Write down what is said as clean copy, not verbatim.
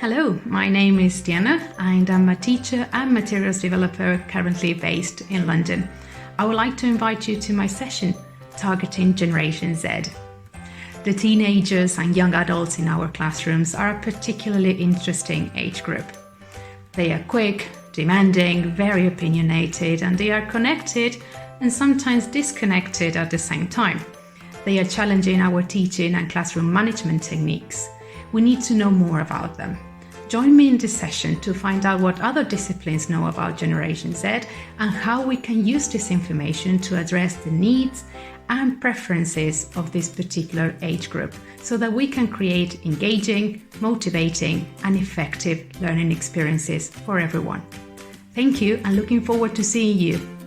Hello, my name is Diana and I'm a teacher and materials developer currently based in London. I would like to invite you to my session targeting Generation Z. The teenagers and young adults in our classrooms are a particularly interesting age group. They are quick, demanding, very opinionated, and they are connected and sometimes disconnected at the same time. They are challenging our teaching and classroom management techniques. We need to know more about them. Join me in this session to find out what other disciplines know about Generation Z and how we can use this information to address the needs and preferences of this particular age group so that we can create engaging, motivating, and effective learning experiences for everyone. Thank you and looking forward to seeing you.